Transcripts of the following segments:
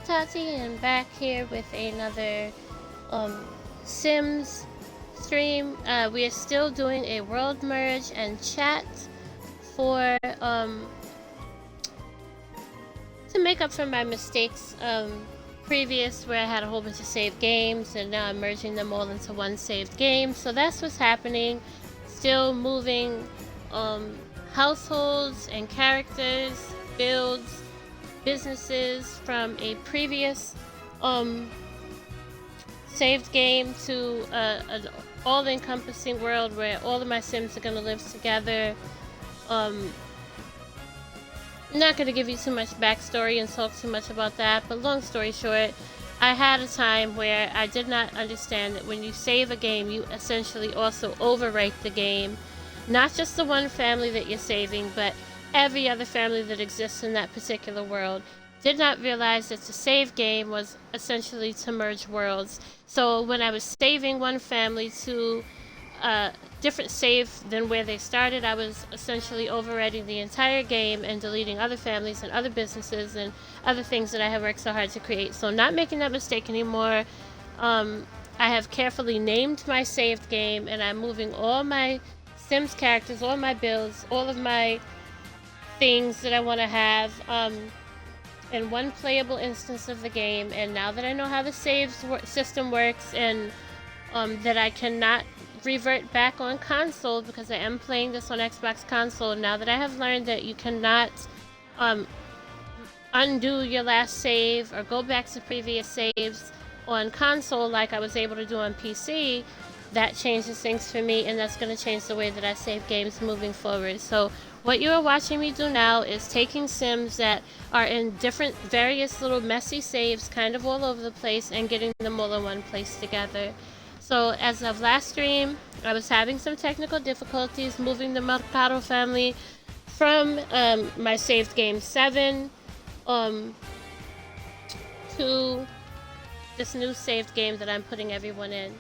Tati, and back here with another Sims stream. We are still doing a world merge and chat for to make up for my mistakes previous, where I had a whole bunch of saved games and now I'm merging them all into one saved game. So that's what's happening. Still moving households and characters, builds, businesses from a previous saved game to an all-encompassing world where all of my Sims are going to live together. Not going to give you too much backstory and talk too much about that, but long story short, I had a time where I did not understand that when you save a game, you essentially also overwrite the game. Not just the one family that you're saving, but every other family that exists in that particular world. Did not realize that the save game was essentially to merge worlds. So when I was saving one family to a different save than where they started, I was essentially overwriting the entire game and deleting other families and other businesses and other things that I have worked so hard to create. So I'm not making that mistake anymore. I have carefully named my saved game, and I'm moving all my Sims characters, all my builds, all of my things that I want to have in one playable instance of the game. And now that I know how the save system works, and that I cannot revert back on console because I am playing this on Xbox console, now that I have learned that you cannot undo your last save or go back to previous saves on console like I was able to do on PC, that changes things for me, and that's going to change the way that I save games moving forward. So what you are watching me do now is taking Sims that are in different, various little messy saves kind of all over the place and getting them all in one place together. So as of last stream, I was having some technical difficulties moving the Mercado family from my saved game 7 to this new saved game that I'm putting everyone in.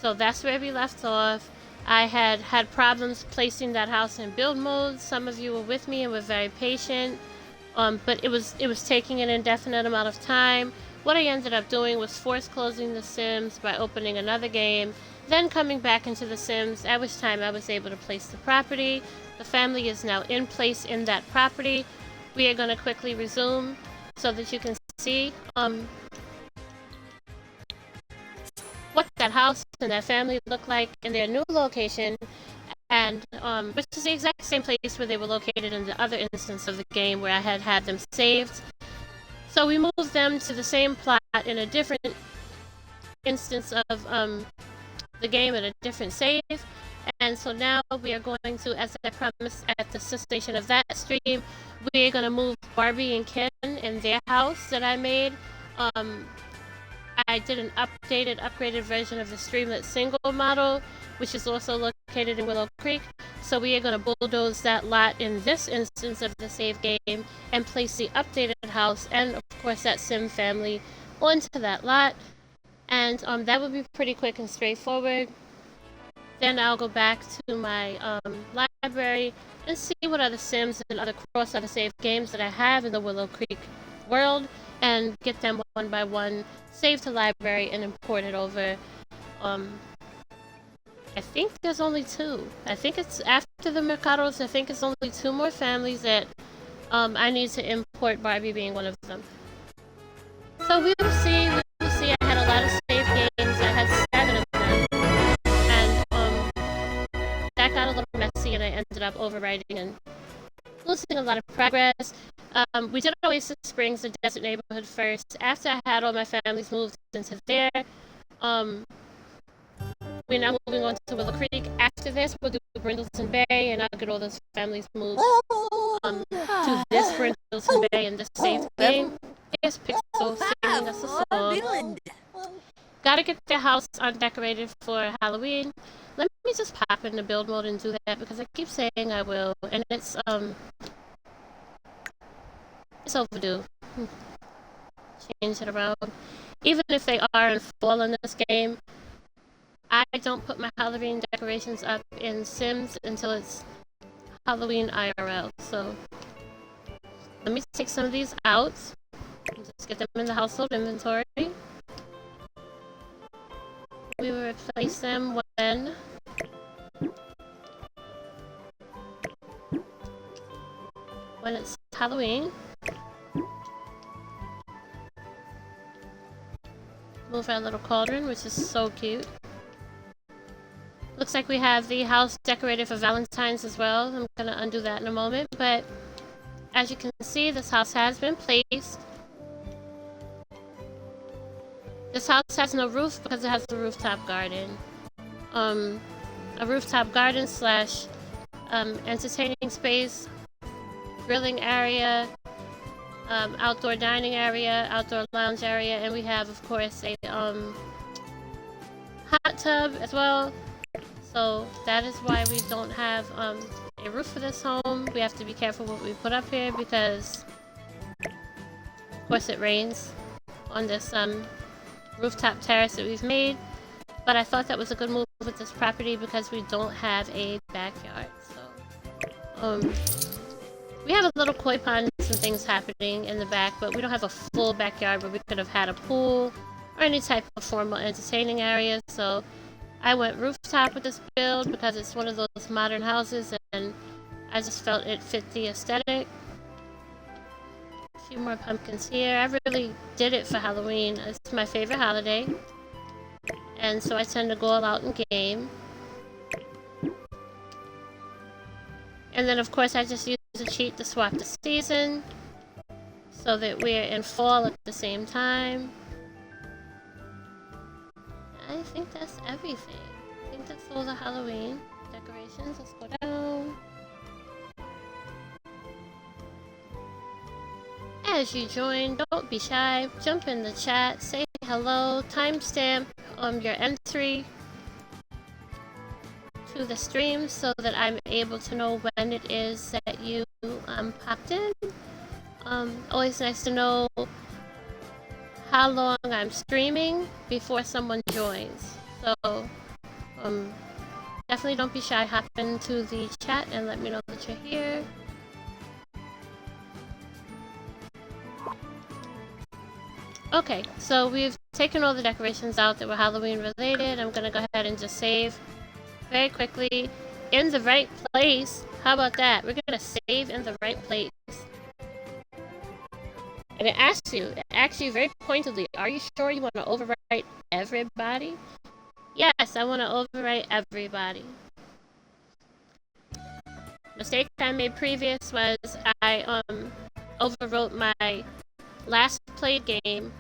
So that's where we left off. I had problems placing that house in build mode. Some of you were with me and were very patient, but it was taking an indefinite amount of time. What I ended up doing was force closing the Sims by opening another game, then coming back into the Sims, at which time I was able to place the property. The family is now in place in that property. We are going to quickly resume so that you can see what that house and that family look like in their new location, and which is the exact same place where they were located in the other instance of the game where I had them saved. So we moved them to the same plot in a different instance of the game at a different save. And so now we are going to, as I promised at the cessation of that stream, we are going to move Barbie and Ken in their house that I made. I did an upgraded version of the Streamlit single model, which is also located in Willow Creek. So we are going to bulldoze that lot in this instance of the save game and place the updated house and, of course, that Sim family onto that lot. And that will be pretty quick and straightforward. Then I'll go back to my library and see what other Sims and other other save games that I have in the Willow Creek world, and get them one by one, save to library, and import it over. I think there's only 2. I think it's after the Mercados, I think it's only 2 more families that I need to import, Barbie being one of them. So we will see, I had a lot of save games, I had 7 of them, and that got a little messy, and I ended up overwriting and losing a lot of progress. We did Oasis Springs, the desert neighborhood, first. After I had all my families moved into there, we're now moving on to Willow Creek. After this, we'll do Brindleton Bay, and I'll get all those families moved to this Brindleton Bay and this saved game. Here's Pixel singing us a song. Gotta get their house undecorated for Halloween. Let me just pop into build mode and do that, because I keep saying I will, and it's overdue. Change it around. Even if they are in fall in this game, I don't put my Halloween decorations up in Sims until it's Halloween IRL. So let me take some of these out. Just get them in the household inventory. We will replace them when it's Halloween. Move our little cauldron, which is so cute. Looks like we have the house decorated for Valentine's as well. I'm gonna undo that in a moment, but as you can see, this house has been placed. This house has no roof because it has a rooftop garden. A rooftop garden slash entertaining space, grilling area, outdoor dining area, outdoor lounge area, and we have, of course, a hot tub as well. So that is why we don't have a roof for this home. We have to be careful what we put up here because, of course, it rains on this rooftop terrace that we've made. But I thought that was a good move with this property because we don't have a backyard. So we have a little koi pond and some things happening in the back, but we don't have a full backyard where we could have had a pool or any type of formal entertaining area. So I went rooftop with this build because it's one of those modern houses and I just felt it fit the aesthetic. A few more pumpkins here. I really did it for Halloween. It's my favorite holiday. And so I tend to go all out in game. And then of course I just use a cheat to swap the season so that we're in fall at the same time. I think that's everything. I think that's all the Halloween decorations. Let's go down. As you join, don't be shy. Jump in the chat, say hello, timestamp your entry to the stream so that I'm able to know when it is that you popped in. Always nice to know how long I'm streaming before someone joins. So definitely don't be shy. Hop into the chat and let me know that you're here. Okay, so we've taken all the decorations out that were Halloween related. I'm gonna go ahead and just save very quickly in the right place. How about that? We're gonna save in the right place. And it asks you very pointedly, are you sure you want to overwrite everybody? Yes, I want to overwrite everybody. Mistake I made previous was I overwrote my last played game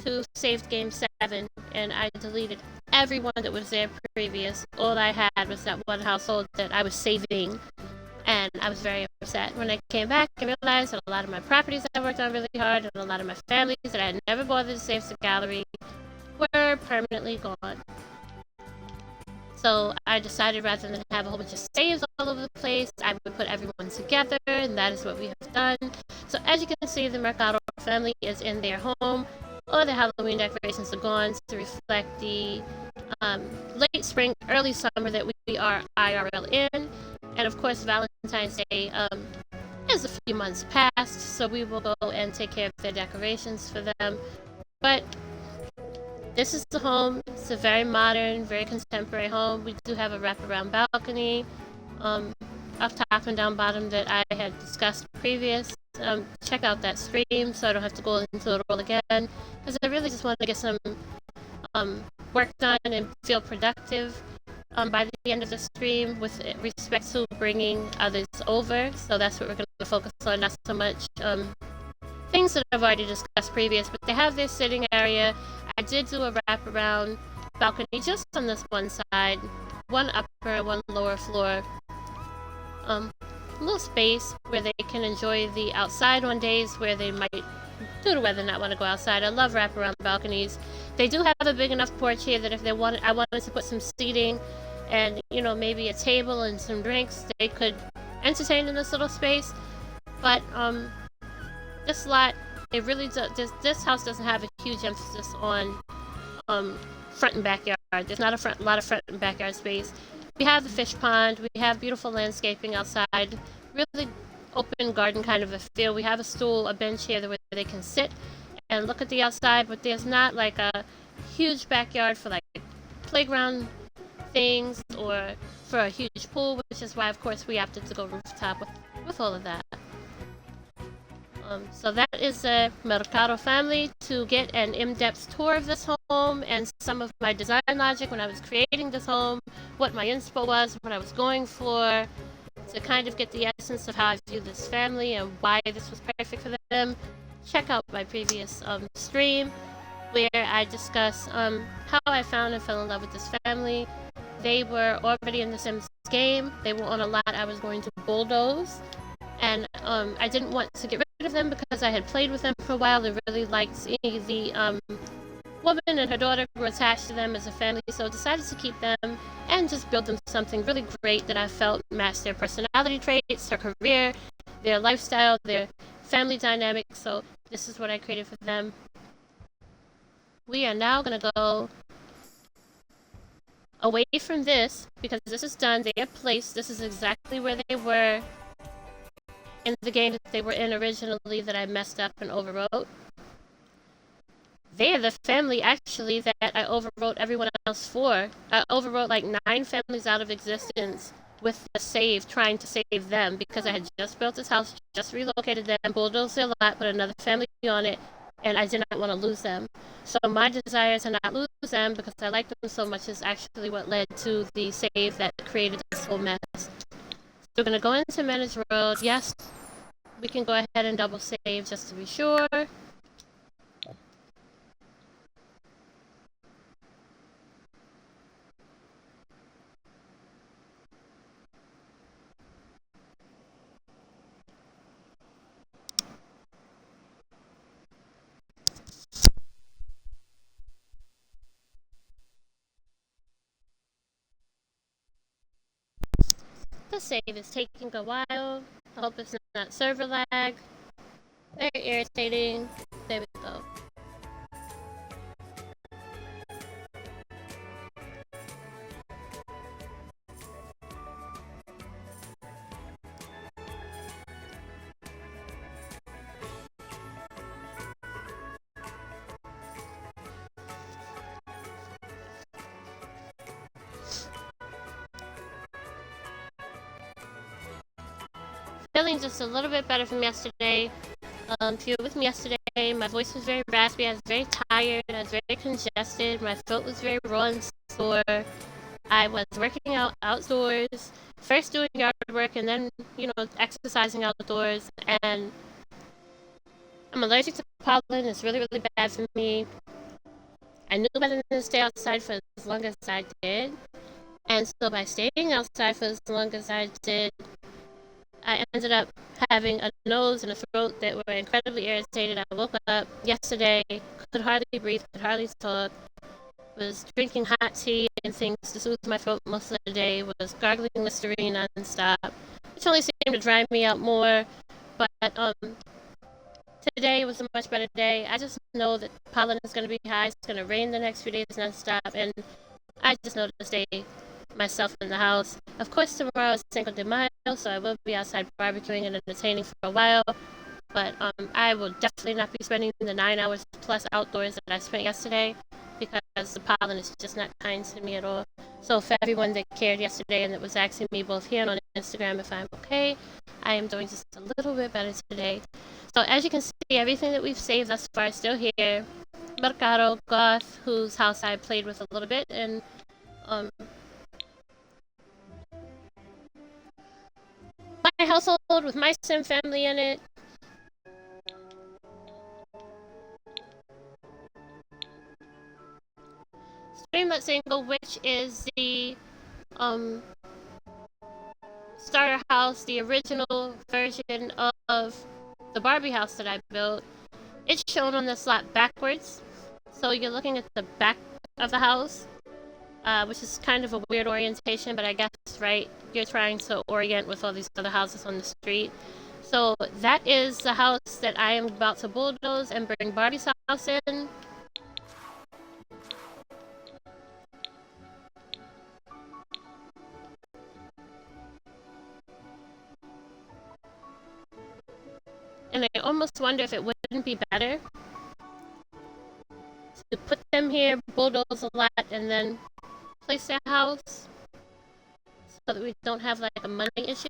to saved game 7 and I deleted everyone that was there previous. All I had was that one household that I was saving and I was very upset. When I came back I realized that a lot of my properties I worked on really hard and a lot of my families that I had never bothered to save to gallery were permanently gone. So I decided rather than have a whole bunch of saves all over the place, I would put everyone together, and that is what we have done. So as you can see, the Mercado family is in their home. All the Halloween decorations are gone to reflect the late spring, early summer that we are IRL in. And of course, Valentine's Day is a few months past, so we will go and take care of their decorations for them. But this is the home. It's a very modern, very contemporary home. We do have a wraparound balcony up top and down bottom that I had discussed previous. Check out that stream so I don't have to go into it all again, because I really just want to get some work done and feel productive by the end of the stream with respect to bringing others over. So that's what we're going to focus on, not so much things that I've already discussed previous, but they have their sitting area. I did do a wraparound balcony just on this one side, one upper, one lower floor, little space where they can enjoy the outside on days where they might, due to weather, not want to go outside. I love wraparound balconies. They do have a big enough porch here that if they wanted, I wanted to put some seating and, you know, maybe a table and some drinks, they could entertain in this little space. But this lot, it really does. This house doesn't have a huge emphasis on front and backyard. There's not a lot of front and backyard space. We have the fish pond. We have beautiful landscaping outside. Really open garden kind of a feel. We have a stool, a bench here where they can sit and look at the outside, but there's not like a huge backyard for like playground things or for a huge pool, which is why, of course, we opted to go rooftop with all of that. So that is the Mercado family. To get an in-depth tour of this home and some of my design logic when I was creating this home, what my inspo was, what I was going for, to kind of get the essence of how I view this family and why this was perfect for them, check out my previous stream where I discuss how I found and fell in love with this family. They were already in the Sims game. They were on a lot I was going to bulldoze. And I didn't want to get rid of them because I had played with them for a while. I really liked seeing the woman and her daughter were attached to them as a family, so I decided to keep them and just build them something really great that I felt matched their personality traits, their career, their lifestyle, their family dynamic. So this is what I created for them. We are now going to go away from this because this is done. They are placed. This is exactly where they were in the game that they were in originally that I messed up and overwrote. They are the family actually that I overwrote everyone else for. I overwrote like 9 families out of existence with the save, trying to save them because I had just built this house, just relocated them, bulldozed their lot, put another family on it, and I did not want to lose them. So my desire to not lose them because I like them so much is actually what led to the save that created this whole mess. So we're going to go into manage world. Yes, we can go ahead and double save just to be sure. The save is taking a while. I hope it's not server lag. Very irritating. There we go. Feeling just a little bit better from yesterday. If you were with me yesterday, my voice was very raspy. I was very tired. I was very congested. My throat was very raw and sore. I was working out outdoors, first doing yard work and then, exercising outdoors. And I'm allergic to pollen. It's really, really bad for me. I knew better than to stay outside for as long as I did. And so by staying outside for as long as I did, I ended up having a nose and a throat that were incredibly irritated. I woke up yesterday, could hardly breathe, could hardly talk, was drinking hot tea and things to soothe my throat most of the day, was gargling Listerine nonstop, which only seemed to dry me out more. But today was a much better day. I just know that pollen is going to be high. It's going to rain the next few days nonstop, and I just know to stay myself in the house. Of course, tomorrow is Cinco de Mayo, so I will be outside barbecuing and entertaining for a while. But I will definitely not be spending the 9 hours plus outdoors that I spent yesterday because the pollen is just not kind to me at all. So for everyone that cared yesterday and that was asking me both here and on Instagram if I'm okay, I am doing just a little bit better today. So as you can see, everything that we've saved thus far is still here. Mercado, Goth, whose house I played with a little bit, and my household with my sim family in it. Streamlet Single, which is the starter house, the original version of the Barbie house that I built. It's shown on the slot backwards, so you're looking at the back of the house, which is kind of a weird orientation, but I guess, right, you're trying to orient with all these other houses on the street. So that is the house that I am about to bulldoze and bring Barbie's house in. almost wonder if it wouldn't be better to put them here, bulldoze a lot, and then place their house so that we don't have like a money issue.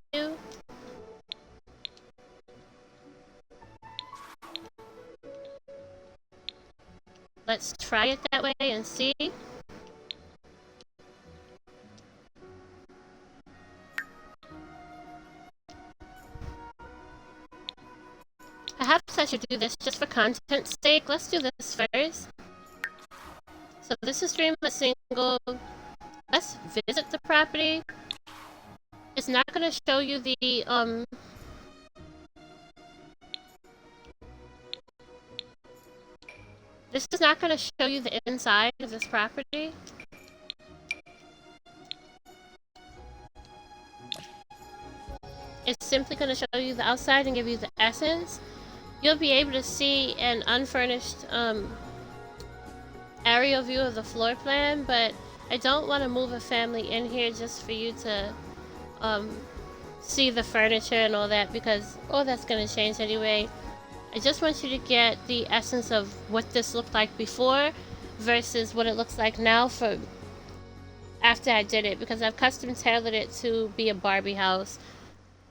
Let's try it that way and see. Perhaps I should do this just for content's sake. Let's do this first. So this is stream a single. Let's visit the property. It's not going to show you the this is not going to show you the inside of this property. It's simply going to show you the outside and give you the essence. You'll be able to see an unfurnished aerial view of the floor plan, but I don't want to move a family in here just for you to see the furniture and all that, because all that's going to change anyway. I just want you to get the essence of what this looked like before versus what it looks like now for after I did it, because I've custom tailored it to be a Barbie house.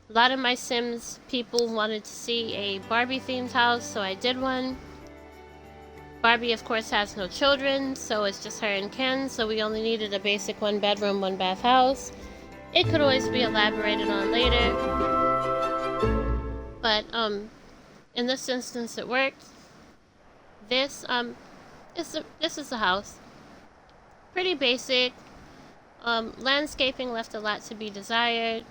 A lot of my Sims people wanted to see a Barbie themed house, so I did one. Barbie of course has no children, so it's just her and Ken, so we only needed a basic 1-bedroom, 1-bath house. It could always be elaborated on later, but in this instance it worked. This is the house. Pretty basic. Landscaping left a lot to be desired.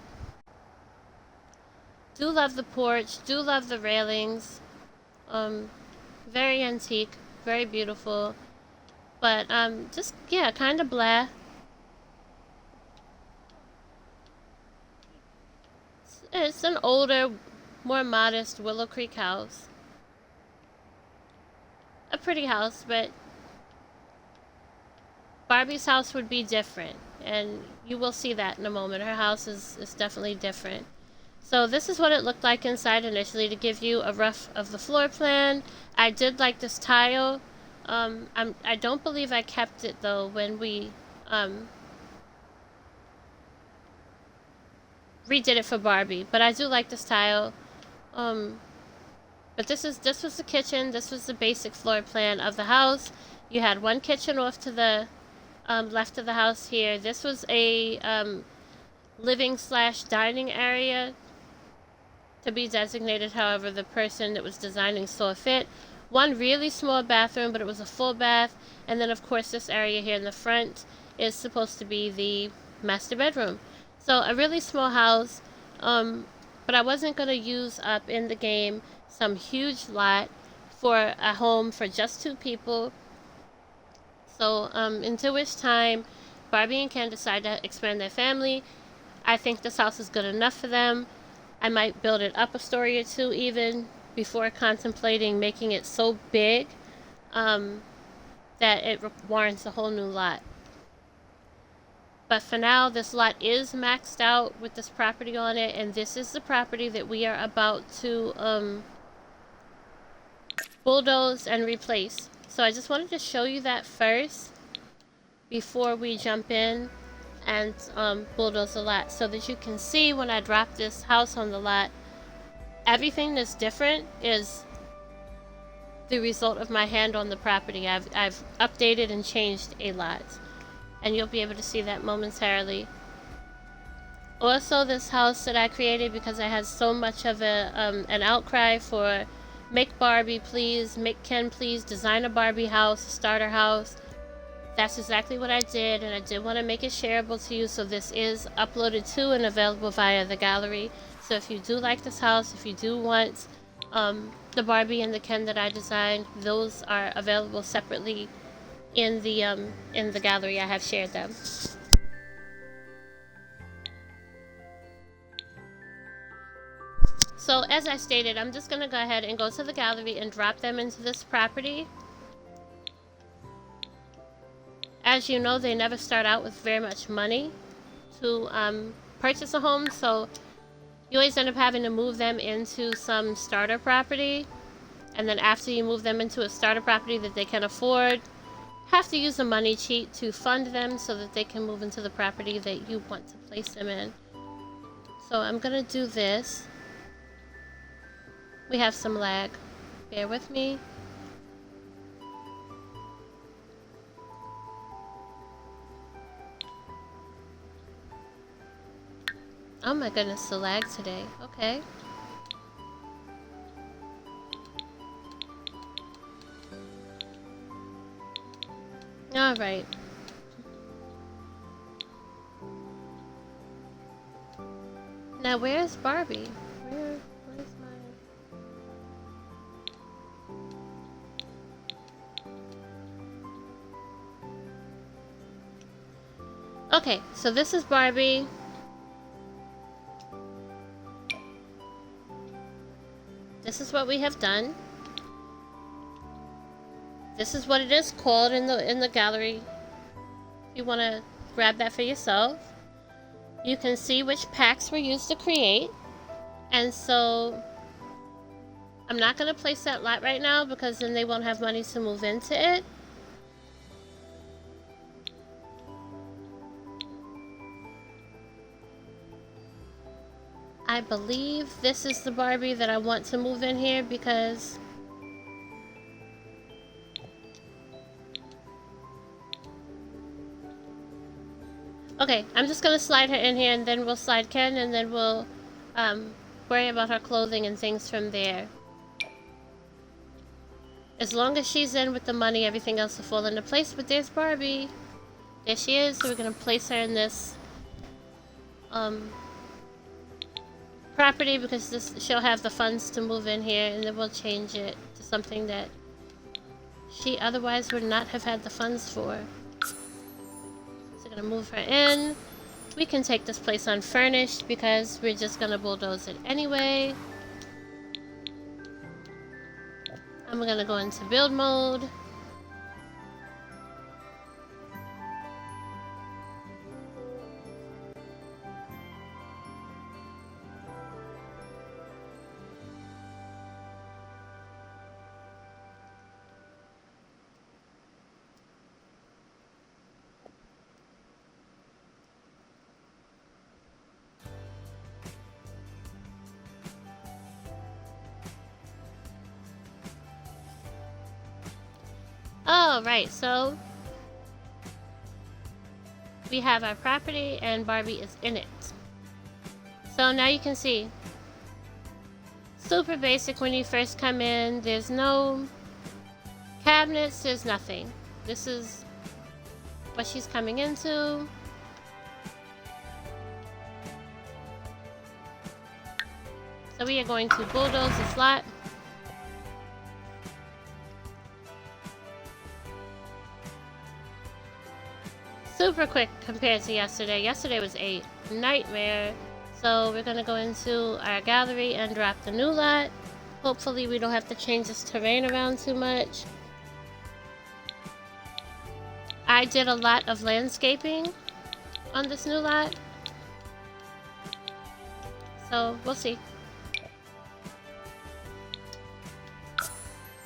Do love the porch, do love the railings. Very antique, very beautiful. But just, yeah, kind of blah. It's an older, more modest Willow Creek house. A pretty house, but Barbie's house would be different, and you will see that in a moment. Her house is definitely different. So this is what it looked like inside initially, to give you a rough of the floor plan. I did like this tile. I don't believe I kept it though when we redid it for Barbie, but I do like this tile. But this was the kitchen. This was the basic floor plan of the house. You had one kitchen off to the left of the house here. This was a living/dining area, to be designated however the person that was designing saw fit. One really small bathroom, but it was a full bath. And then of course this area here in the front is supposed to be the master bedroom. So a really small house, but I wasn't going to use up in the game some huge lot for a home for just 2 people. So until which time Barbie and Ken decide to expand their family, I think this house is good enough for them. I might build it up a story or 2 even before contemplating making it so big that it warrants a whole new lot. But for now, this lot is maxed out with this property on it, and this is the property that we are about to bulldoze and replace. So I just wanted to show you that first before we jump in and bulldoze the lot, so that you can see when I drop this house on the lot, everything that's different is the result of my hand on the property. I've updated and changed a lot, and you'll be able to see that momentarily. Also, this house that I created, because I had so much of an outcry for make Barbie please, make Ken please, design a Barbie house, a starter house. That's exactly what I did, and I did want to make it shareable to you, so this is uploaded to and available via the gallery. So if you do like this house, if you do want the Barbie and the Ken that I designed, those are available separately in the gallery. I have shared them. So as I stated, I'm just going to go ahead and go to the gallery and drop them into this property. As you know, they never start out with very much money to purchase a home, so you always end up having to move them into some starter property. and then after you move them into a starter property that they can afford, have to use a money cheat to fund them so that they can move into the property that you want to place them in. So I'm gonna do this. We have some lag. Bear with me. Oh my goodness, the lag today. Okay. Alright. Now where's Barbie? Where's my... Okay, so this is Barbie. This is what we have done. This is what it is called in the gallery. If you want to grab that for yourself, you can see which packs were used to create. And so I'm not going to place that lot right now because then they won't have money to move into it. I believe this is the Barbie that I want to move in here because okay, I'm just gonna slide her in here and then we'll slide Ken and then we'll worry about her clothing and things from there. As long as she's in with the money, everything else will fall into place. But there's Barbie. There she is. So we're gonna place her in this property because she'll have the funds to move in here, and then we'll change it to something that she otherwise would not have had the funds for. So we're gonna move her in. We can take this place unfurnished because we're just gonna bulldoze it anyway. I'm gonna go into build mode. Alright, so we have our property and Barbie is in it. So now you can see, super basic when you first come in. There's no cabinets, there's nothing. This is what she's coming into. So we are going to bulldoze this lot. Super quick compared to yesterday. Yesterday was a nightmare. So we're gonna go into our gallery and drop the new lot. Hopefully we don't have to change this terrain around too much. I did a lot of landscaping on this new lot. So we'll see.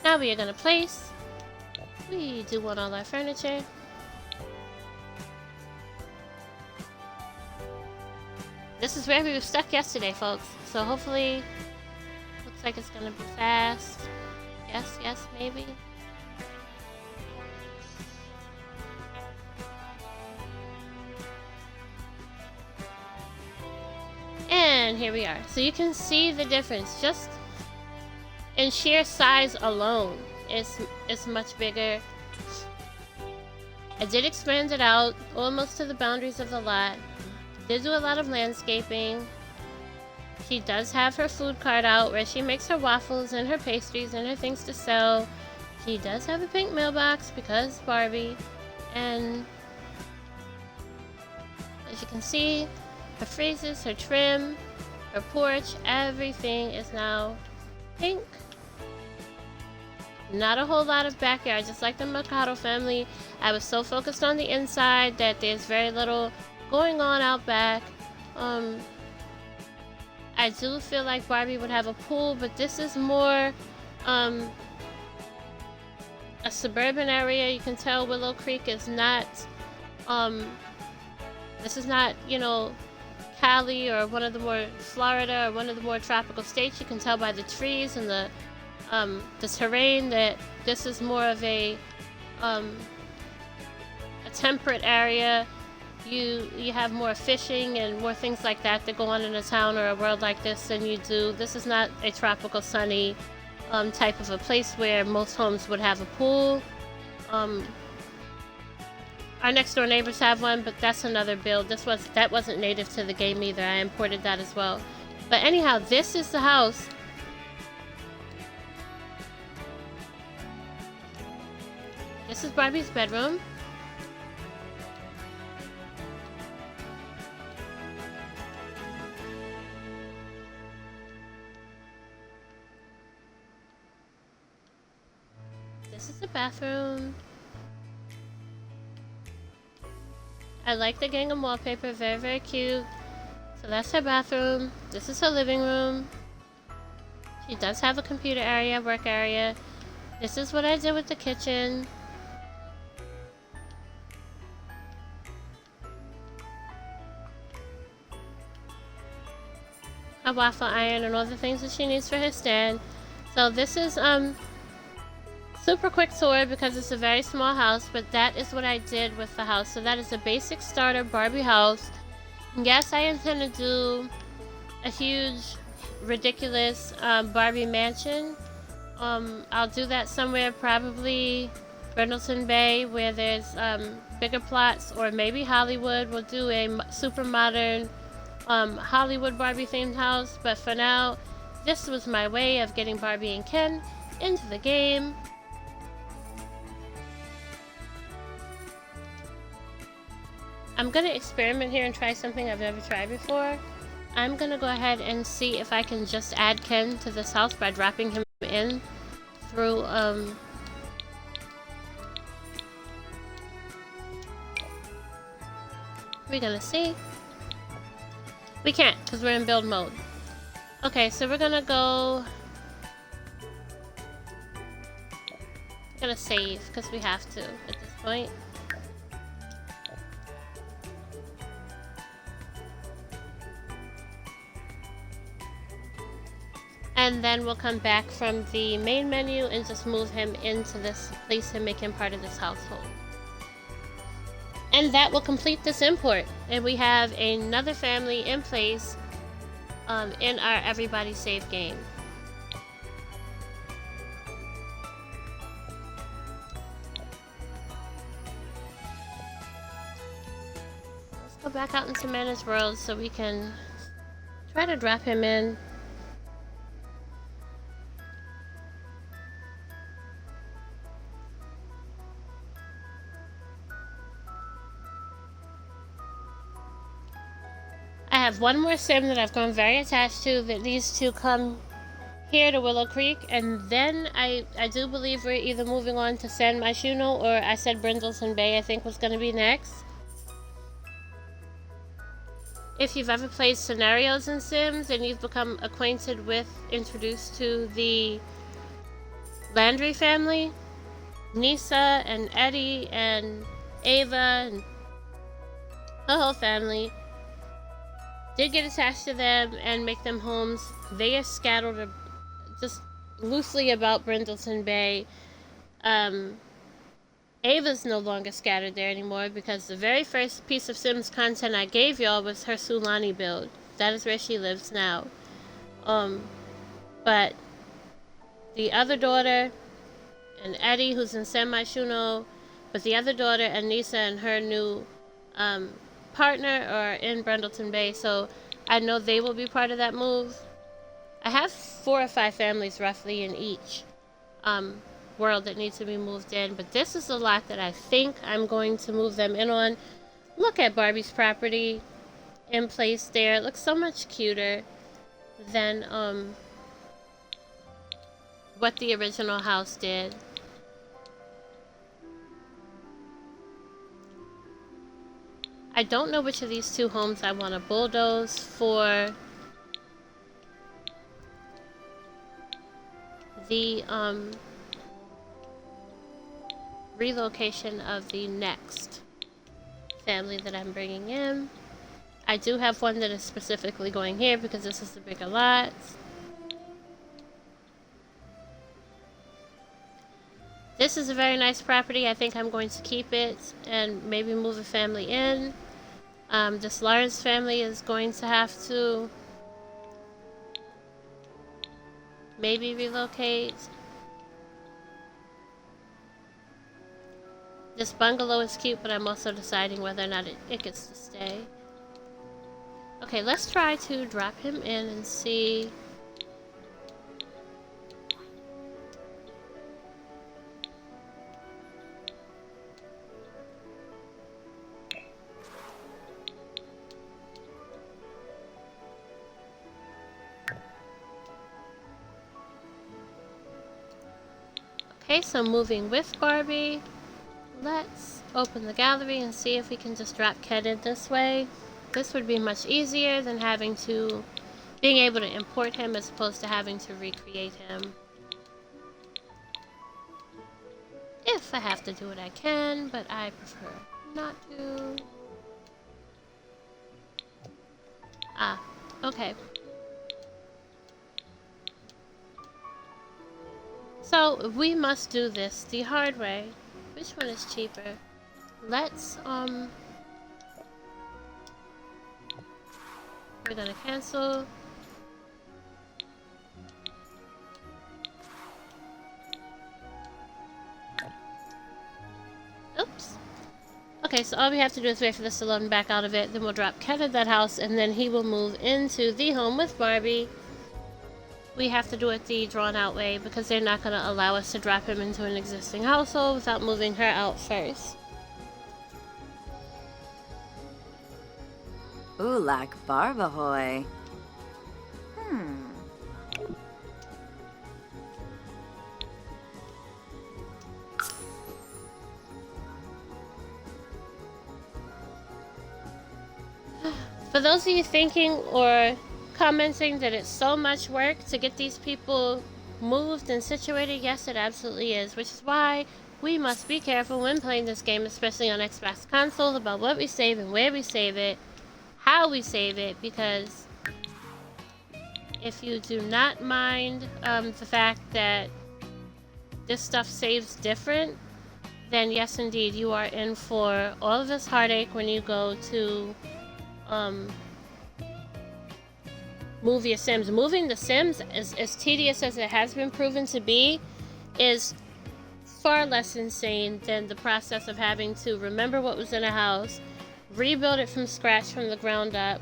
Now we are gonna place. We do want all our furniture. This is where we were stuck yesterday, folks. So hopefully, looks like it's gonna be fast. Yes, maybe. And here we are. So you can see the difference just in sheer size alone. It's much bigger. I did expand it out almost to the boundaries of the lot. Did do a lot of landscaping. She does have her food cart out where she makes her waffles and her pastries and her things to sell. She does have a pink mailbox because Barbie. And as you can see, her freezers, her trim, her porch, everything is now pink. Not a whole lot of backyard, just like the Mercado family. I was so focused on the inside that there's very little going on out back. I do feel like Barbie would have a pool, but this is more a suburban area. You can tell Willow Creek is not, um, this is not, you know, Cali or one of the more Florida or one of the more tropical states. You can tell by the trees and the terrain that this is more of um, a temperate area. You have more fishing and more things like that that go on in a town or a world like this than you do. This is not a tropical sunny type of a place where most homes would have a pool. Our next door neighbors have one, but that's another build. That wasn't native to the game either. I imported that as well. But anyhow, this is the house. This is Barbie's bedroom. This is the bathroom. I like the gingham wallpaper, very, very cute. So that's her bathroom. This is her living room. She does have a computer area, work area. This is what I did with the kitchen. A waffle iron and all the things that she needs for her stand. So this is super quick tour because it's a very small house, but that is what I did with the house. So that is a basic starter Barbie house. Yes, I intend to do a huge, ridiculous Barbie mansion. I'll do that somewhere, probably Brindleton Bay, where there's bigger plots, or maybe Hollywood. We'll do a super modern Hollywood Barbie themed house. But for now, this was my way of getting Barbie and Ken into the game. I'm gonna experiment here and try something I've never tried before. I'm gonna go ahead and see if I can just add Ken to this house by dropping him in through we're gonna see. We can't because we're in build mode. Okay, so we're gonna go. I'm gonna save because we have to at this point. And then we'll come back from the main menu and just move him into this place and make him part of this household. And that will complete this import. And we have another family in place in our Everybody Save game. Let's go back out into Mana's World so we can try to drop him in. I have one more sim that I've grown very attached to that needs to come here to Willow Creek, and then I do believe we're either moving on to San Myshuno, or I said Brindleton Bay I think was going to be next. If you've ever played scenarios in Sims and you've become acquainted with, introduced to the Landry family, Nisa and Eddie and Ava and her whole family, did get attached to them and make them homes. They are scattered just loosely about Brindleton Bay. Ava's no longer scattered there anymore because the very first piece of Sims content I gave y'all was her Sulani build. That is where she lives now. But the other daughter and Eddie, who's in San Myshuno, but the other daughter and Nisa and her new partner are in Brindleton Bay, so I know they will be part of that move. I have 4 or 5 families roughly in each world that need to be moved in, but this is a lot that I think I'm going to move them in on. Look at Barbie's property in place there. It looks so much cuter than what the original house did. I don't know which of these 2 homes I want to bulldoze for the relocation of the next family that I'm bringing in. I do have one that is specifically going here because this is the bigger lot. This is a very nice property. I think I'm going to keep it and maybe move a family in. This Lawrence family is going to have to maybe relocate. This bungalow is cute, but I'm also deciding whether or not it gets to stay. Okay, let's try to drop him in and see. Okay, so moving with Barbie. Let's open the gallery and see if we can just drop Ken in this way. This would be much easier than being able to import him as opposed to having to recreate him. If I have to do it, I can, but I prefer not to. Ah, okay. So, we must do this the hard way. Which one is cheaper? Let's, we're gonna cancel. Oops. Okay, so all we have to do is wait for this to load and back out of it. Then we'll drop Ken at that house, and then he will move into the home with Barbie. We have to do it the drawn out way because they're not going to allow us to drop him into an existing household without moving her out first. Ulak Barbahoy. For those of you thinking or commenting that it's so much work to get these people moved and situated, yes, it absolutely is, which is why we must be careful when playing this game, especially on Xbox console, about what we save and where we save it, how we save it, because if you do not mind the fact that this stuff saves different, then yes indeed you are in for all of this heartache when you go to move your Sims. Moving the Sims, as tedious as it has been proven to be, is far less insane than the process of having to remember what was in a house, rebuild it from scratch from the ground up,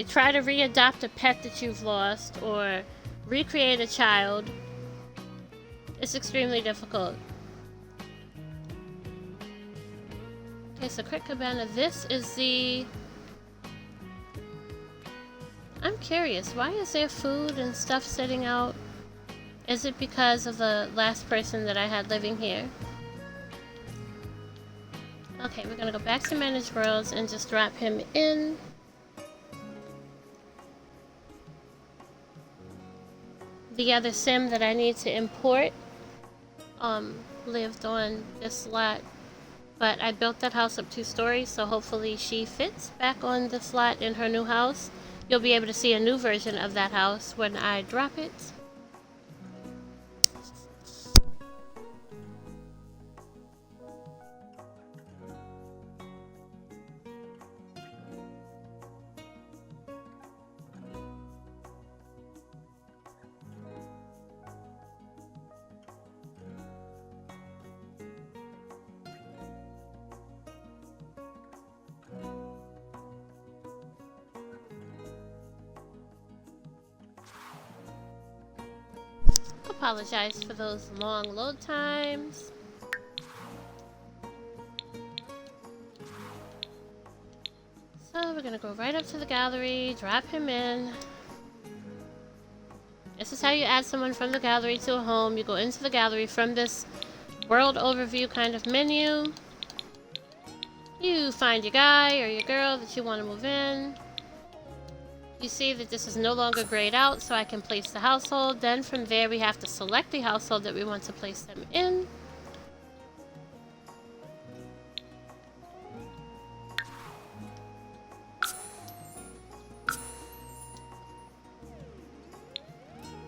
try to readopt a pet that you've lost, or recreate a child. It's extremely difficult. Okay, so Crit Cabana, this is the... I'm curious, why is there food and stuff sitting out? Is it because of the last person that I had living here? Okay, we're gonna go back to Manage Worlds and just drop him in. The other sim that I need to import lived on this lot. But I built that house up 2 stories, so hopefully she fits back on this lot in her new house. You'll be able to see a new version of that house when I drop it. Apologize for those long load times. So we're gonna go right up to the gallery, drop him in. This is how you add someone from the gallery to a home. You go into the gallery from this world overview kind of menu. You find your guy or your girl that you want to move in. You see that this is no longer grayed out, so I can place the household. Then from there we have to select the household that we want to place them in.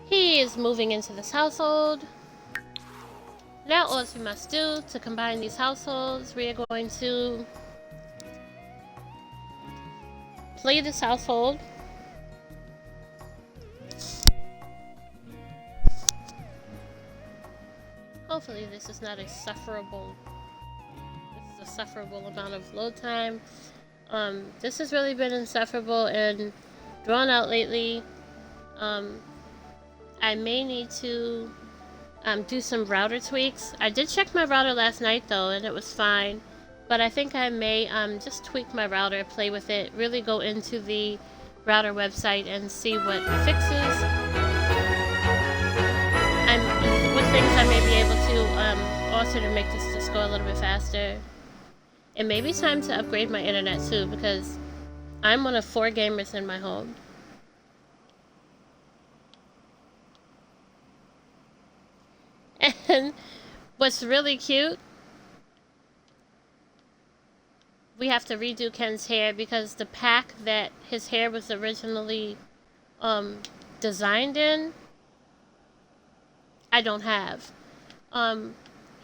He is moving into this household. Now all we must do to combine these households, we are going to play this household. Hopefully this is not a sufferable amount of load time. This has really been insufferable and drawn out lately. I may need to do some router tweaks. I did check my router last night though, and it was fine. But I think I may just tweak my router, play with it, really go into the router website and see what fixes. What things I may be able to alter to make this just go a little bit faster. It may be time to upgrade my internet too, because I'm one of 4 gamers in my home. And what's really cute, we have to redo Ken's hair because the pack that his hair was originally designed in, I don't have.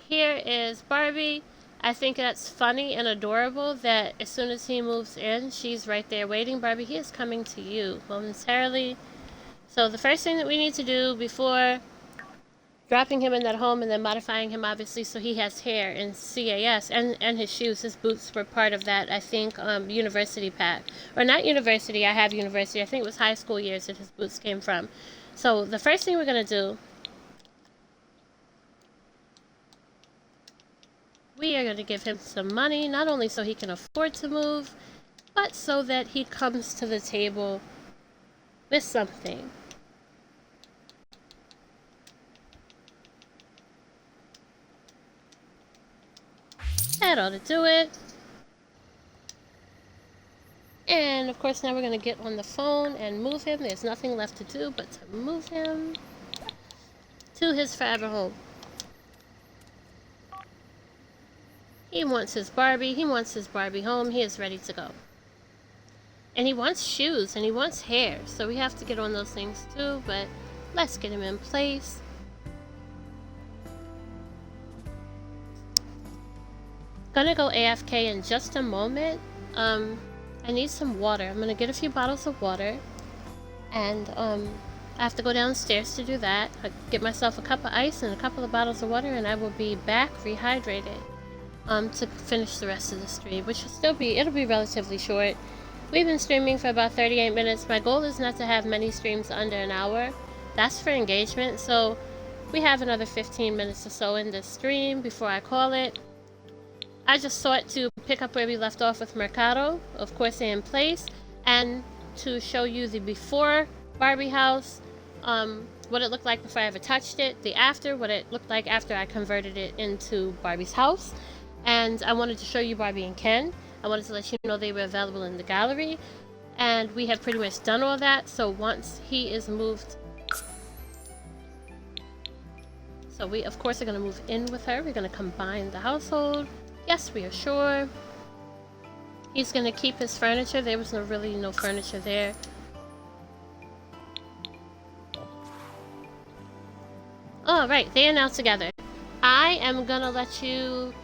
Here is Barbie. I think that's funny and adorable that as soon as he moves in, she's right there waiting. Barbie, he is coming to you momentarily. So the first thing that we need to do before dropping him in that home and then modifying him obviously so he has hair in CAS, and his shoes, his boots were part of that, I think, university pack. Or not university, I have university, I think it was high school years that his boots came from. So the first thing we're going to do, we are going to give him some money, not only so he can afford to move, but so that he comes to the table with something. That ought to do it. And of course now we're going to get on the phone and move him. There's nothing left to do but to move him to his forever home. He wants his Barbie. He wants his Barbie home. He is ready to go. And he wants shoes and he wants hair. So we have to get on those things too. But let's get him in place. Gonna go AFK in just a moment. I need some water. I'm gonna get a few bottles of water. And I have to go downstairs to do that. I get myself a cup of ice and a couple of bottles of water, and I will be back rehydrated to finish the rest of the stream, which will still be, it'll be relatively short. We've been streaming for about 38 minutes. My goal is not to have many streams under an hour. That's for engagement, so we have another 15 minutes or so in this stream before I call it. I just sought to pick up where we left off with Mercado, of course in place, and to show you the before Barbie house, what it looked like before I ever touched it, the after, what it looked like after I converted it into Barbie's house. And I wanted to show you Barbie and Ken. I wanted to let you know they were available in the gallery. And we have pretty much done all that. So once he is moved... So we, of course, are going to move in with her. We're going to combine the household. Yes, we are sure. He's going to keep his furniture. There was really no furniture there. Alright, they are now together. I am going to let you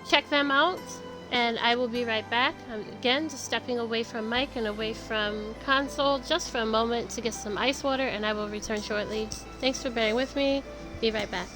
check them out, and I will be right back. I'm again just stepping away from mic and away from console just for a moment to get some ice water, and I will return shortly. Thanks for bearing with me. Be right back.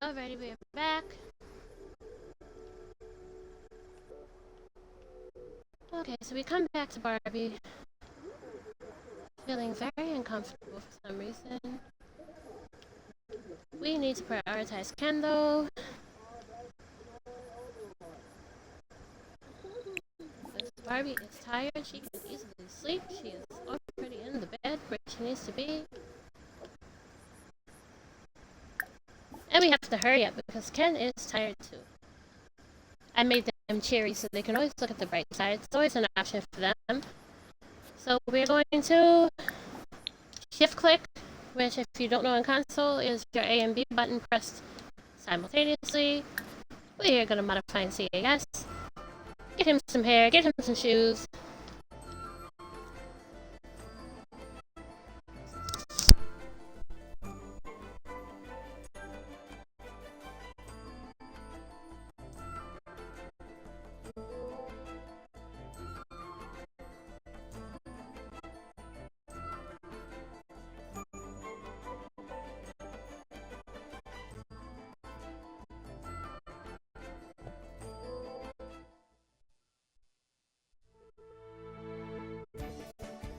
Alrighty, we're back. Okay, so we come back to Barbie, feeling very uncomfortable for some reason. We need to prioritize Ken though. Because Barbie is tired, she can easily sleep, she is already in the bed where she needs to be. And we have to hurry up because Ken is tired too. I made them cheery so they can always look at the bright side. It's always an option for them. So we're going to shift click, which if you don't know in console is your A and B button pressed simultaneously. We are going to modify and say yes. Get him some hair, get him some shoes.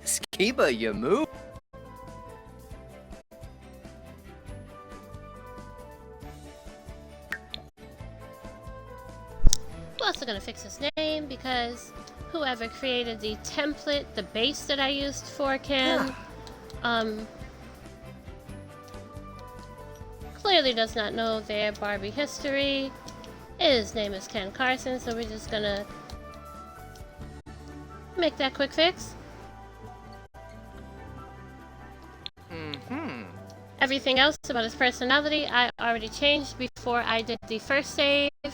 Skiba, you move. We're also going to fix his name because whoever created the template, the base that I used for Ken, clearly does not know their Barbie history. His name is Ken Carson, so we're just gonna make that quick fix. Everything else about his personality I already changed before I did the first save. So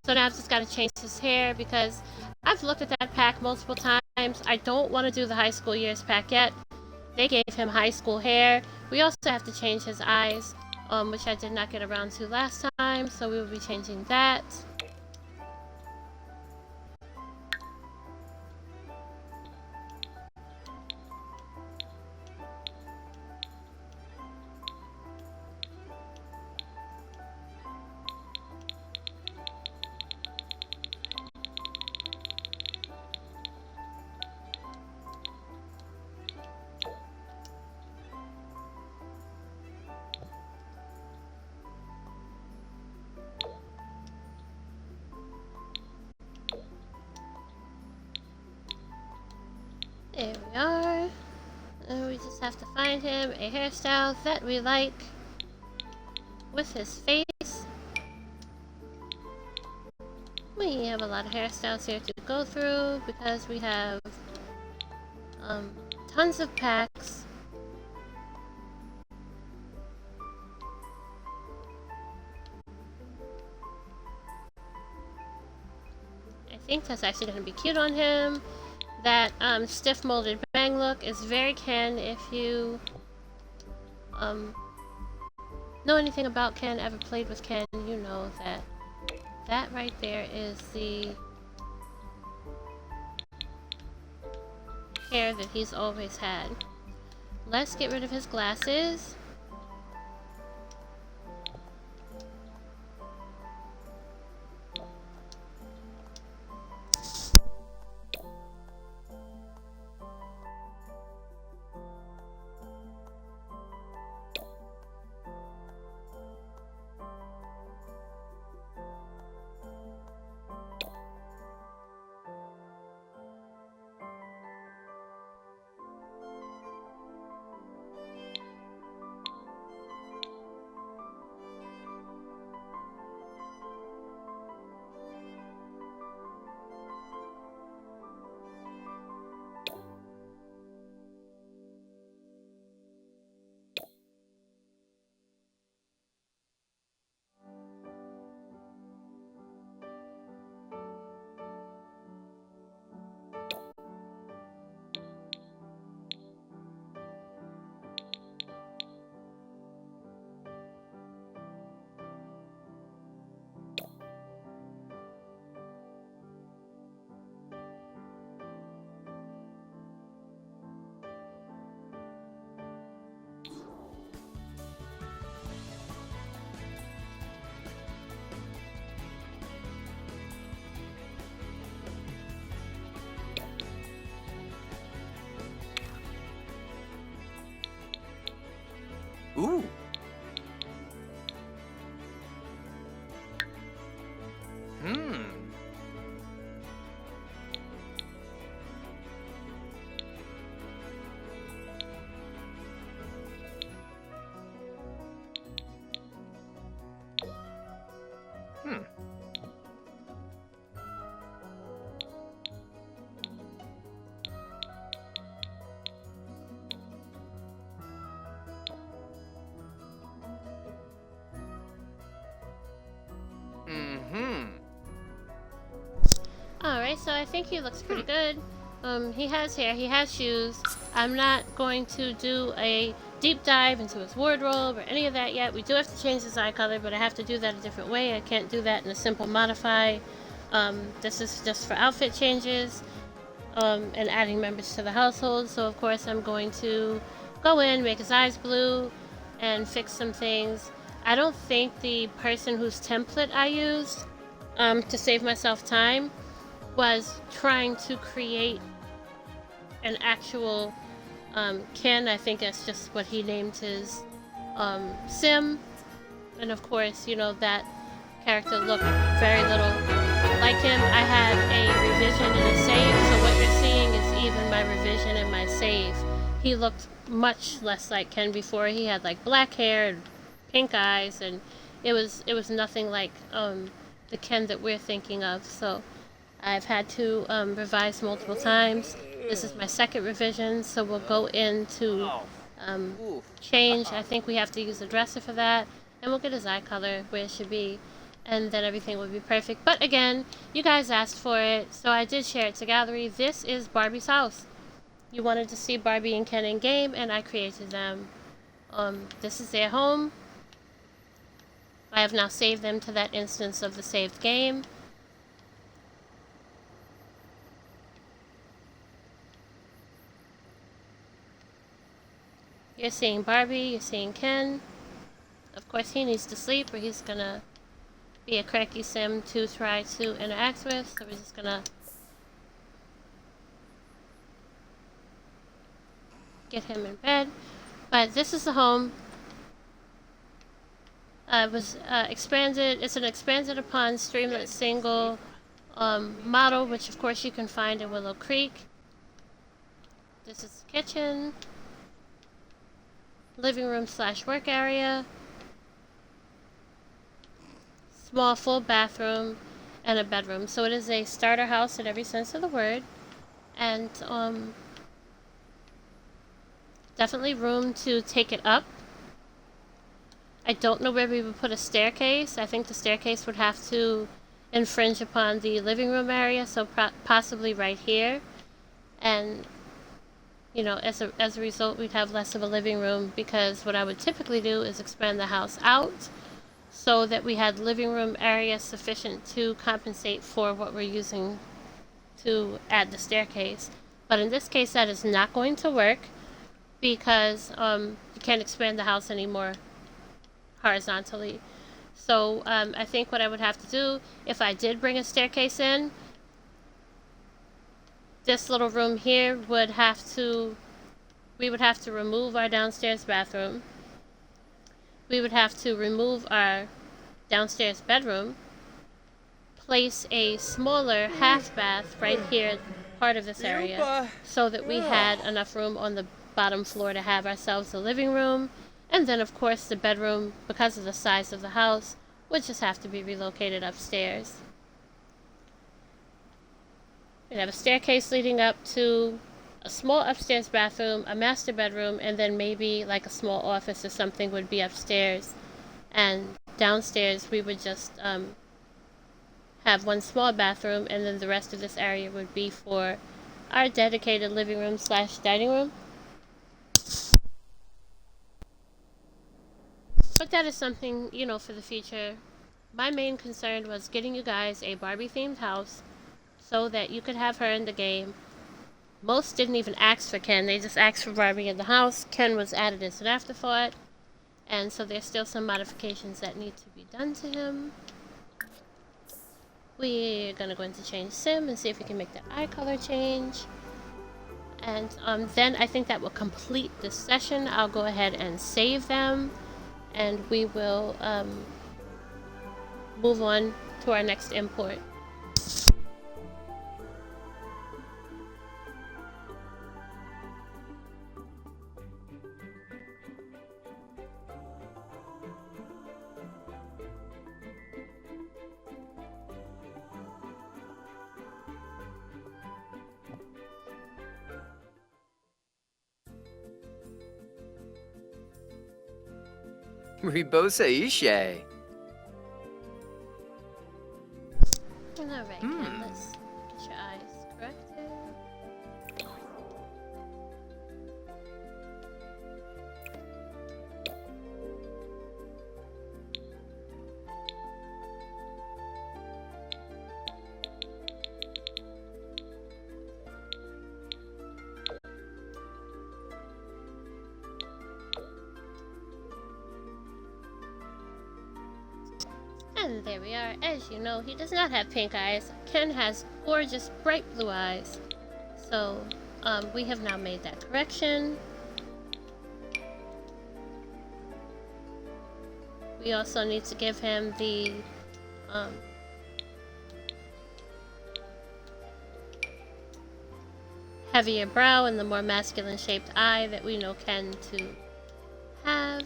now I've just got to change his hair because I've looked at that pack multiple times. I don't want to do the high school years pack yet. They gave him high school hair. We also have to change his eyes, which I did not get around to last time, so we will be changing that. There we are. And we just have to find him a hairstyle that we like. with his face. We have a lot of hairstyles here to go through because we have tons of packs. I think that's actually going to be cute on him. That stiff molded bang look is very Ken. If you know anything about Ken, ever played with Ken, you know that that right there is the hair that he's always had. Let's get rid of his glasses. Ooh. Hmm. Hmm. Mm-hmm. Alright, so I think he looks pretty good. He has hair, he has shoes. I'm not going to do a deep dive into his wardrobe or any of that yet. We do have to change his eye color, but I have to do that a different way. I can't do that in a simple modify. This is just for outfit changes and adding members to the household. So of course I'm going to go in, make his eyes blue, and fix some things. I don't think the person whose template I used to save myself time was trying to create an actual Ken. I think that's just what he named his sim. And of course, you know, that character looked very little like him. I had a revision and a save, so what you're seeing is even my revision and my save. He looked much less like Ken before. He had like black hair and pink eyes, and it was nothing like the Ken that we're thinking of. So I've had to revise multiple times. This is my second revision, so we'll go into change. I think we have to use a dresser for that, and we'll get his eye color where it should be, and then everything will be perfect. But again, you guys asked for it, so I did share it to gallery. This is Barbie's house. You wanted to see Barbie and Ken in game, and I created them. This is their home. I have now saved them to that instance of the saved game. You're seeing Barbie, you're seeing Ken. Of course, he needs to sleep or he's gonna be a cracky sim to try to interact with, so we're just gonna get him in bed. But this is the home. It was expanded, it's an expanded upon Streamlit single model, which of course you can find in Willow Creek. This is the kitchen. Living room / work area. small full bathroom and a bedroom. So it is a starter house in every sense of the word, and definitely room to take it up. I don't know where we would put a staircase. I think the staircase would have to infringe upon the living room area, so possibly right here. And you know, as a result, we'd have less of a living room, because what I would typically do is expand the house out so that we had living room area sufficient to compensate for what we're using to add the staircase. But in this case, that is not going to work, because you can't expand the house anymore horizontally. So I think what I would have to do, if I did bring a staircase in, this little room here we would have to remove our downstairs bathroom. We would have to remove our downstairs bedroom, place a smaller half bath right here, part of this area, so that we had enough room on the bottom floor to have ourselves a living room. And then of course the bedroom, because of the size of the house, would just have to be relocated upstairs. We'd have a staircase leading up to a small upstairs bathroom, a master bedroom, and then maybe like a small office or something would be upstairs. And downstairs we would just have one small bathroom, and then the rest of this area would be for our dedicated living room / dining room. But that is something, you know, for the future. My main concern was getting you guys a Barbie themed house so that you could have her in the game. Most didn't even ask for Ken, they just asked for Barbie in the house. Ken was added as an afterthought, and so there's still some modifications that need to be done to him. We're gonna go into change sim and see if we can make the eye color change. And then I think that will complete this session. I'll go ahead and save them, and we will move on to our next import. Ribose. Alright, Ken, let's get your eyes corrected. And there we are. As you know, he does not have pink eyes. Ken has gorgeous bright blue eyes. So we have now made that correction. We also need to give him the heavier brow and the more masculine shaped eye that we know Ken to have.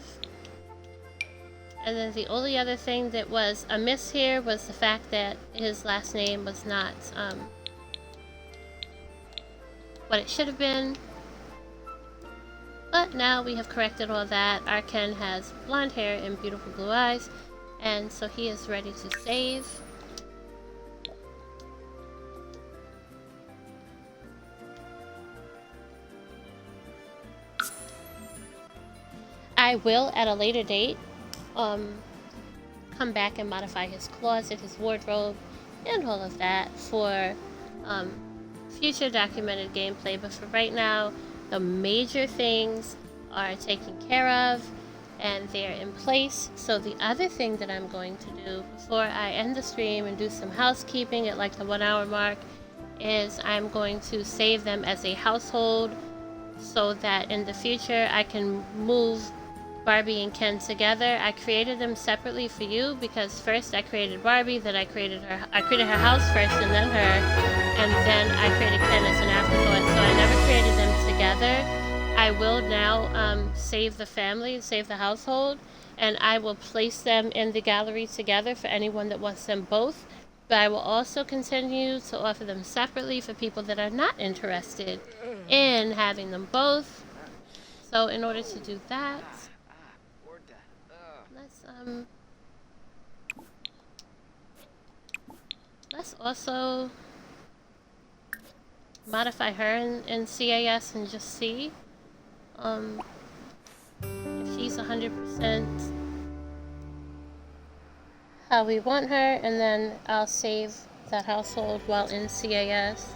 And then the only other thing that was amiss here was the fact that his last name was not what it should have been. But now we have corrected all that. Our Ken has blonde hair and beautiful blue eyes, and so he is ready to save. I will, at a later date, come back and modify his closet, his wardrobe, and all of that for future documented gameplay. But for right now, the major things are taken care of and they're in place. So the other thing that I'm going to do before I end the stream and do some housekeeping at like the 1 hour mark is I'm going to save them as a household so that in the future I can move Barbie and Ken together. I created them separately for you because first I created Barbie, then I created her house first and then her, and then I created Ken as an afterthought, so I never created them together. I will now save the family, save the household, and I will place them in the gallery together for anyone that wants them both. But I will also continue to offer them separately for people that are not interested in having them both. So in order to do that, let's also modify her in CAS and just see if she's 100% how we want her, and then I'll save that household while in CAS.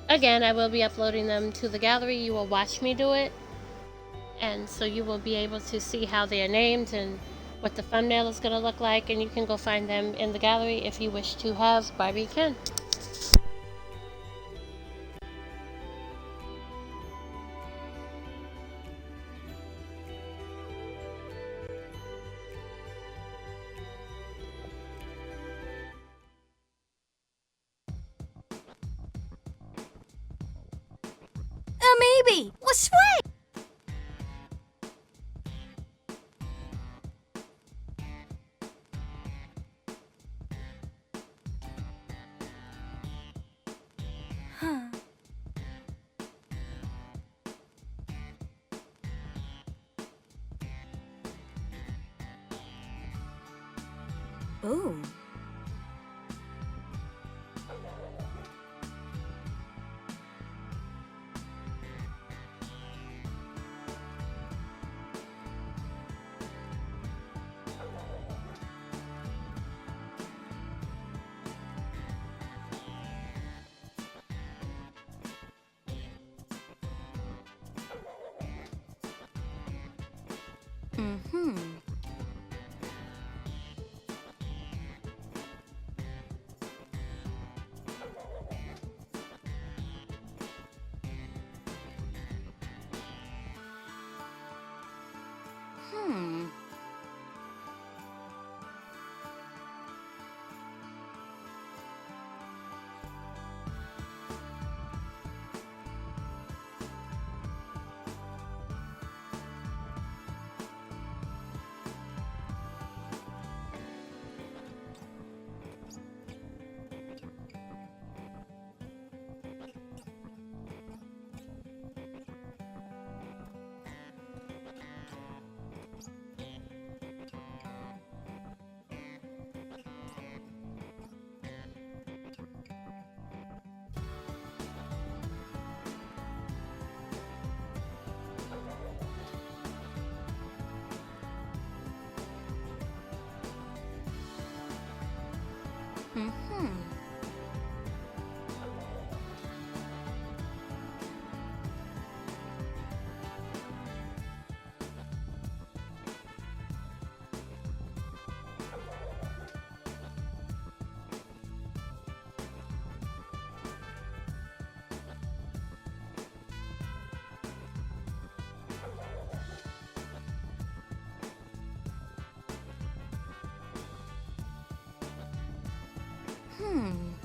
Again, I will be uploading them to the gallery. You will watch me do it, and so you will be able to see how they are named and what the thumbnail is going to look like, and you can go find them in the gallery if you wish to have Barbie Ken. Maybe. What's right? Huh. Ooh. Mm-hmm. Hmm. Mm-hmm. Hmm.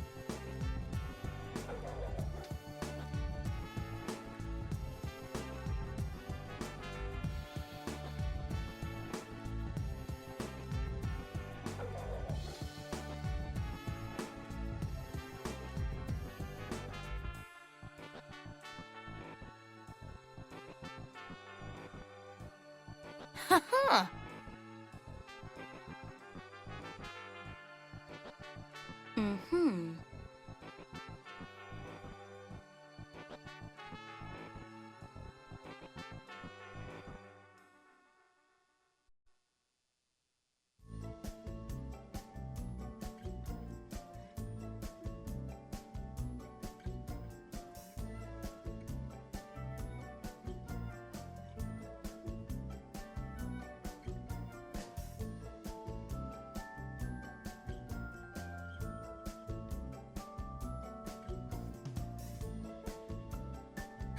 Ha-ha. Mm-hmm.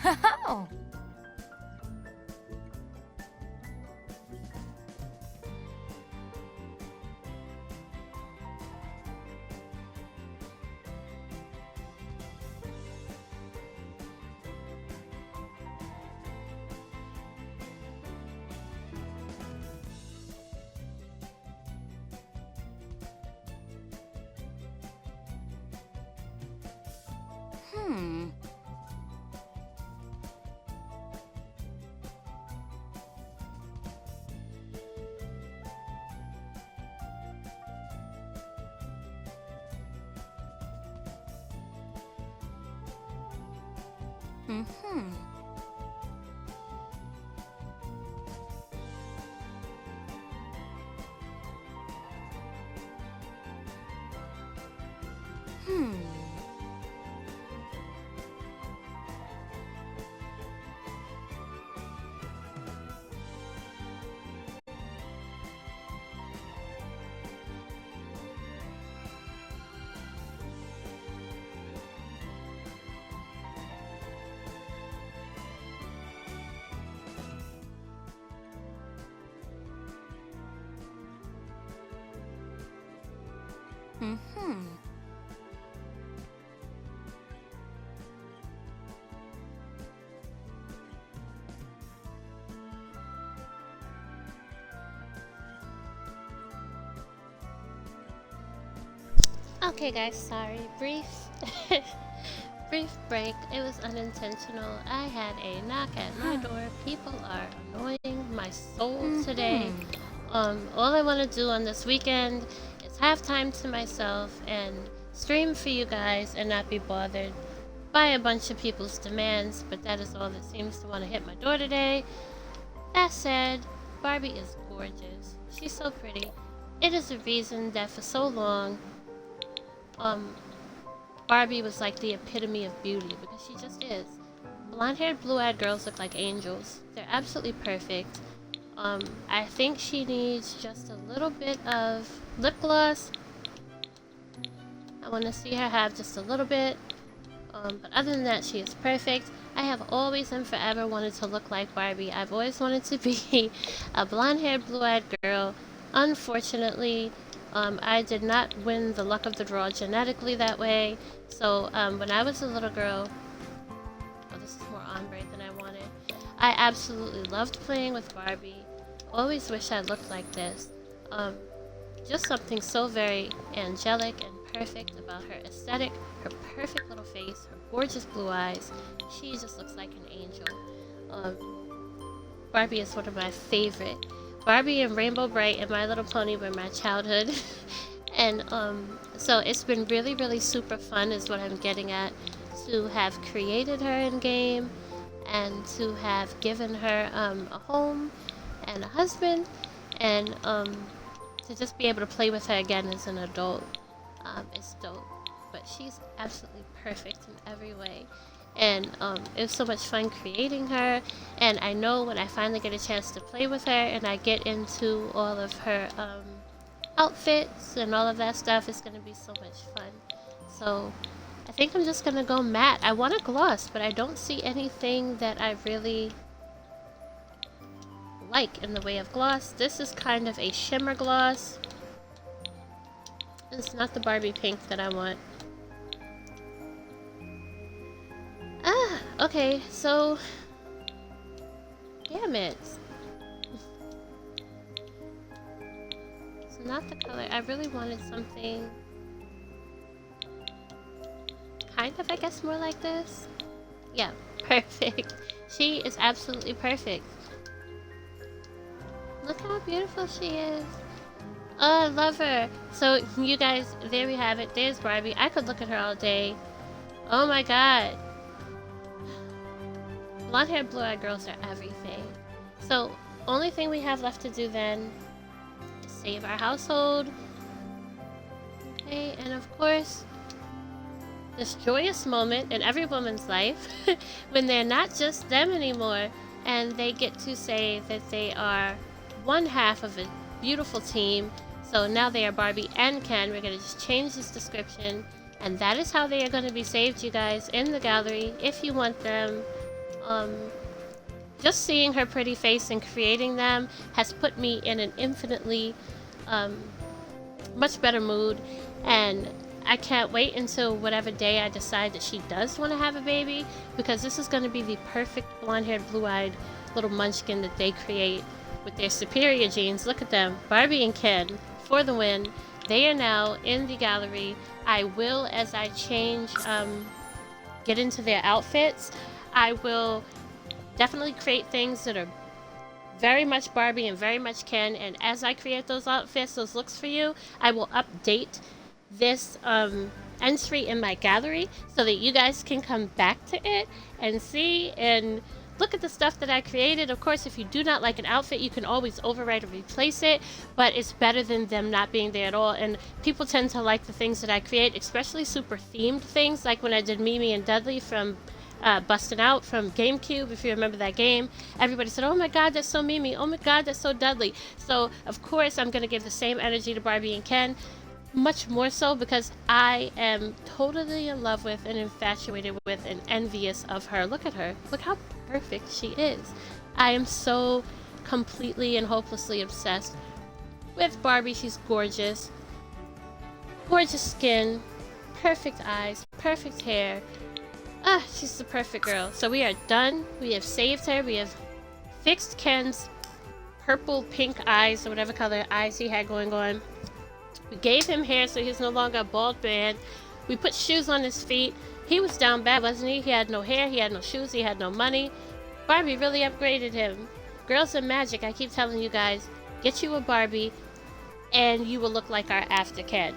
Ha-ha. Mm-hmm. Hmm. Mm-hmm. Okay, guys, sorry. Brief, brief break. It was unintentional. I had a knock at my door. People are annoying my soul today. All I want to do on this weekend is have time to myself and stream for you guys and not be bothered by a bunch of people's demands. But that is all that seems to want to hit my door today. That said, Barbie is gorgeous. She's so pretty. It is a reason that for so long, Barbie was like the epitome of beauty because she just is. Blonde-haired, blue-eyed girls look like angels. They're absolutely perfect. I think she needs just a little bit of lip gloss. I want to see her have just a little bit. But other than that, she is perfect. I have always and forever wanted to look like Barbie. I've always wanted to be a blonde-haired, blue-eyed girl. Unfortunately, I did not win the luck of the draw genetically that way. So when I was a little girl, oh, this is more ombre than I wanted. I absolutely loved playing with Barbie. Always wish I looked like this. Just something so very angelic and perfect about her aesthetic, her perfect little face, her gorgeous blue eyes. She just looks like an angel. Barbie is one of my favorite. Barbie and Rainbow Bright and My Little Pony were my childhood. And so it's been really, really super fun is what I'm getting at, to have created her in game and to have given her a home and a husband, and to just be able to play with her again as an adult is dope. But she's absolutely perfect in every way. And it was so much fun creating her, and I know when I finally get a chance to play with her and I get into all of her outfits and all of that stuff, it's going to be so much fun. So I think I'm just going to go matte. I want a gloss, but I don't see anything that I really like in the way of gloss. This is kind of a shimmer gloss. It's not the Barbie pink that I want. Okay, so damn it. So not the color. I really wanted something kind of, I guess, more like this. Yeah, perfect. She is absolutely perfect. Look how beautiful she is. Oh, I love her. So you guys, there we have it. There's Barbie. I could look at her all day. Oh my god. Blonde-haired, blue-eyed girls are everything. So, only thing we have left to do then is save our household. Okay, and of course, this joyous moment in every woman's life when they're not just them anymore and they get to say that they are one half of a beautiful team. So now they are Barbie and Ken. We're going to just change this description, and that is how they are going to be saved, you guys, in the gallery if you want them. Just seeing her pretty face and creating them has put me in an infinitely much better mood, and I can't wait until whatever day I decide that she does want to have a baby, because this is going to be the perfect blonde-haired, blue-eyed little munchkin that they create with their superior genes. Look at them, Barbie and Ken, for the win. They are now in the gallery. I will, as I change, get into their outfits, I will definitely create things that are very much Barbie and very much Ken, and as I create those outfits, those looks for you, I will update this entry in my gallery so that you guys can come back to it and see and look at the stuff that I created. Of course, if you do not like an outfit, you can always overwrite or replace it, but it's better than them not being there at all. And people tend to like the things that I create, especially super themed things, like when I did Mimi and Dudley from Bustin' Out from GameCube, if you remember that game. Everybody said, oh my god, that's so Mimi, oh my god, that's so Dudley. So of course I'm going to give the same energy to Barbie and Ken, much more so because I am totally in love with and infatuated with and envious of her. Look at her. Look how perfect she is. I am so completely and hopelessly obsessed with Barbie. She's gorgeous. Gorgeous skin, perfect eyes, perfect hair. She's the perfect girl. So we are done. We have saved her. We have fixed Ken's purple pink eyes, or whatever color eyes he had going on. We gave him hair so he's no longer a bald man. We put shoes on his feet. He was down bad, wasn't he? He had no hair, he had no shoes, he had no money. Barbie really upgraded him. Girls are magic, I keep telling you guys. Get you a Barbie and you will look like our after Ken.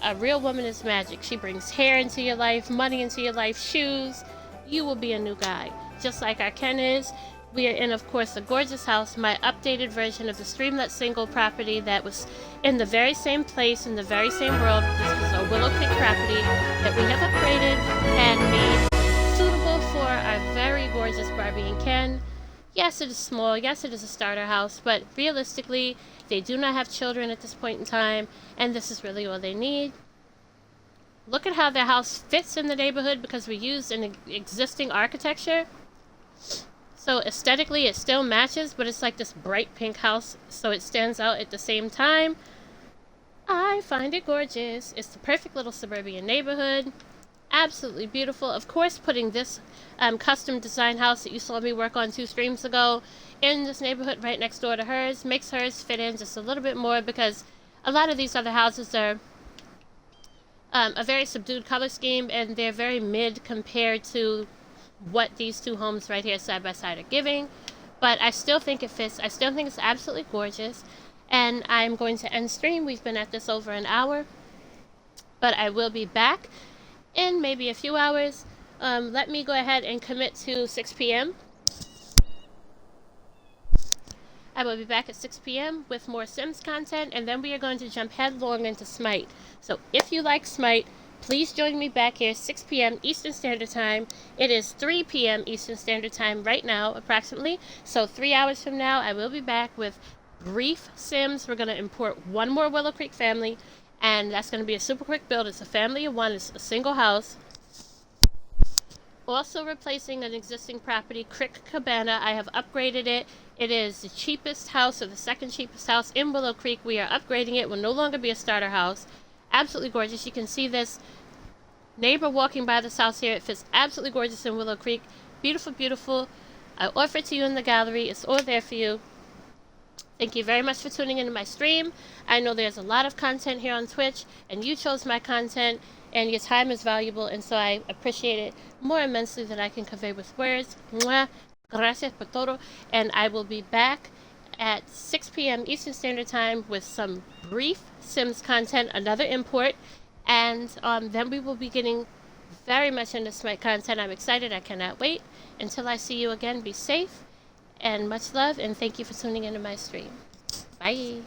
A real woman is magic. She brings hair into your life, money into your life, shoes. You will be a new guy, just like our Ken is. We are in, of course, a gorgeous house, my updated version of the Streamlet single property that was in the very same place, in the very same world. This was a Willow Creek property that we have upgraded and made suitable for our very gorgeous Barbie and Ken. Yes, it is small. Yes, it is a starter house, but realistically, they do not have children at this point in time, and this is really all they need. Look at how their house fits in the neighborhood because we used an existing architecture. So aesthetically it still matches, but it's like this bright pink house, so it stands out at the same time. I find it gorgeous. It's the perfect little suburban neighborhood. Absolutely beautiful. Of course, putting this custom design house that you saw me work on 2 streams ago in this neighborhood right next door to hers makes hers fit in just a little bit more, because a lot of these other houses are a very subdued color scheme and they're very mid compared to what these 2 homes right here side by side are giving. But I still think it fits. I still think it's absolutely gorgeous, and I'm going to end stream. We've been at this over an hour, but I will be back in maybe a few hours. Let me go ahead and commit to 6 p.m. I will be back at 6 p.m. with more Sims content, and then we are going to jump headlong into Smite. So if you like Smite, please join me back here 6 p.m. Eastern Standard Time. It is 3 p.m. Eastern Standard Time right now, approximately. So 3 hours from now, I will be back with brief Sims. We're going to import 1 more Willow Creek family, and that's going to be a super quick build. It's a family of 1. It's a single house. Also replacing an existing property, Crick Cabana. I have upgraded it. It is the cheapest house, or the second cheapest house in Willow Creek. We are upgrading it. It will no longer be a starter house. Absolutely gorgeous. You can see this neighbor walking by this house here. It fits absolutely gorgeous in Willow Creek. Beautiful, beautiful. I offer it to you in the gallery. It's all there for you. Thank you very much for tuning into my stream. I know there's a lot of content here on Twitch, and you chose my content, and your time is valuable, and so I appreciate it more immensely than I can convey with words. Mwah. Gracias por todo. And I will be back at 6 p.m. Eastern Standard Time with some brief Sims content, another import, and then we will be getting very much into Smite content. I'm excited. I cannot wait. Until I see you again, be safe and much love, and thank you for tuning into my stream. Bye.